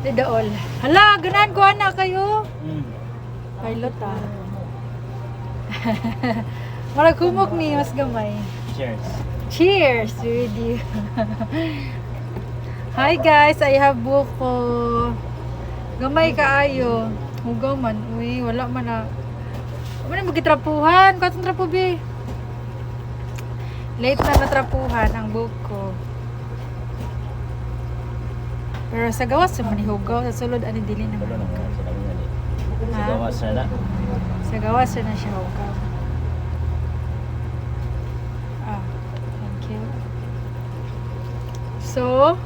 Di daol. Hala, ganahan ko na kayo. Mm. Pilot ah. Marag humok ni, mas gamay. Cheers. Cheers with you. Hi guys, I have buko. Gamay kaayo. Hugaw man. Uy, wala man na. Wala na magitrapuhan. Katong trapo, be. Late na natrapuhan ang buko. Pero sa gawas naman ihugaw. Sa sulod, ani dili na Wala man. naman sa dami nga ni. Sa Ha? gawas na na. Sa gawas na siya hugaw. Ah, thank you. So,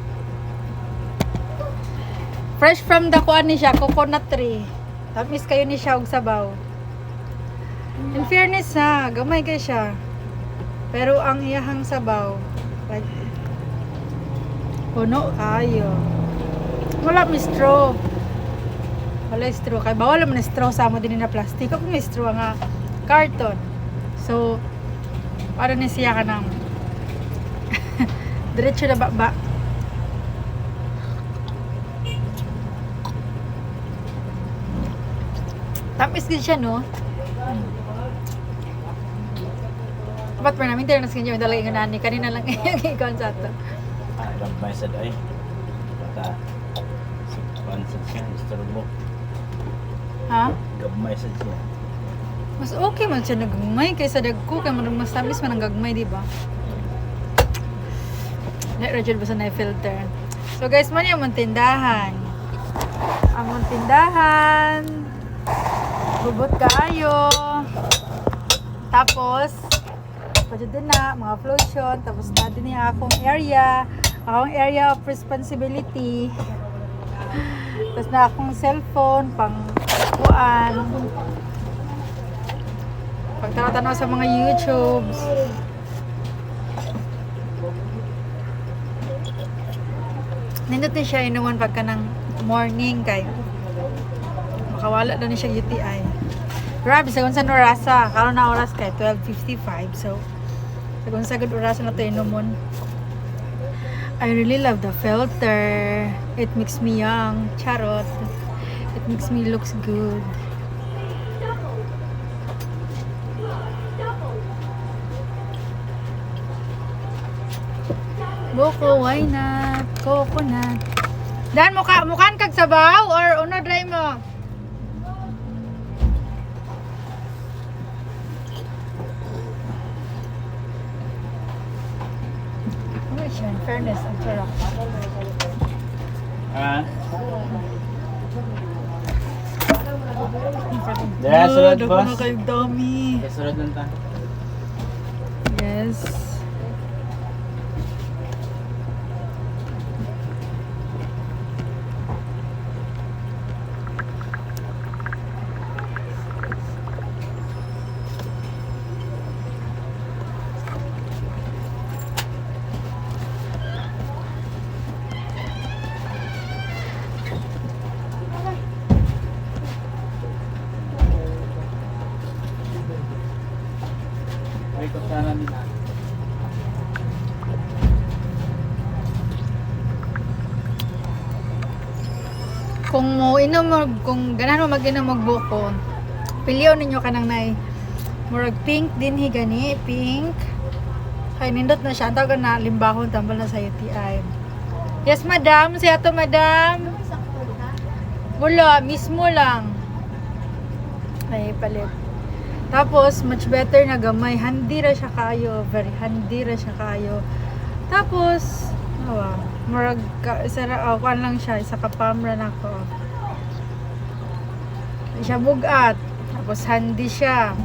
fresh from the kuan ni siya, coconut tree. Tamis kayo ni siya og sabaw. In fairness ha, gamay kay siya. Pero ang iyahang sabaw, like, puno kayo. Wala may straw. Wala straw. Kaya bawal naman na straw sa mo din na plastic. Ako may straw nga carton. So, para na siya ka ng diretso na ba. Tamis din siya, no? Dapat pa namin tira na sa kanya yung dalagay nga nani. Kanina lang yung ikaw sa ito. Ah, gabay sa doy. Bata. Pansad siya. Istorbo. Ha? Gabay sa siya. Mas okay man siya nagagmay kaysa dagko. Kaya mas tamis man ang gagmay, di ba? Rajud basta na filter. So guys, man yung tindahan. Ang tindahan. Bubot kaayo. Tapos, pwede din na, mga flotation. Tapos na din yung akong area of responsibility. Tapos na akong cellphone, pang kuan. Pagtanaw sa mga YouTubes. Nindot na siya inuman pagka ng morning kay makawala na siya UTI. Grabe, sa sa orasa, karon na oras kay 12:55. So, sa good orasa na to inumon. I really love the filter. It makes me young. Charot. It makes me looks good. Buko, why not? Coconut. Dan, mukhaan kag sabaw or uno dry mo? Ano siya? In fairness, ang sarap. Ah. Daya, sunod, Dako boss. na kayong dami. Kasunod lang ta. Yes. May kutsara nila. Kung ganahan mo mag-inom mag buko, piliw ninyo kanang nay murag pink din higani, pink. Kay nindot na siya, tawag na limbahon tambal na sa UTI. Yes, madam, siya to madam. Wala, mismo lang. Ay, palit. Tapos, much better na gamay. Handy ra siya kayo. Very handy ra siya kayo. Tapos, murag, kuan lang siya. Isa kapamra na ko. Hindi siya bugat. Tapos, handy siya.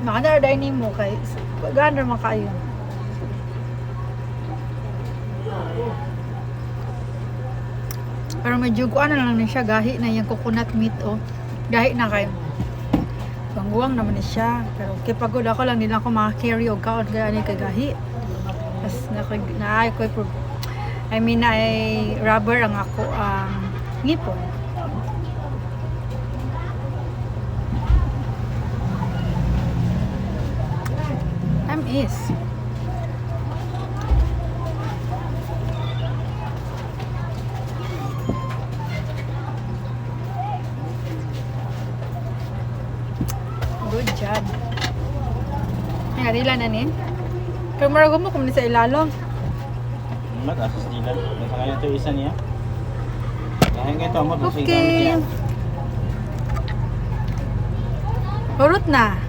Makana-order ni mo kay ganda naman kayo. Pero medyo kuan na lang na siya. Gahi na yung coconut meat, oh. Gahi na kayo. Bangguang naman ni siya. Pero kipagod ako lang, hindi lang ako makakarry o kaon kaya ni kagahi. Tapos naay ko ay rubber ang ako ang ngipon. Is Good job. Nga, dila na nin. Kaya marago mo kung sa ilalong. Matasas nila. Nasa kanya ito isa niya. Dahil nga ito mo, kasi gamit Okay. niya. Urot na.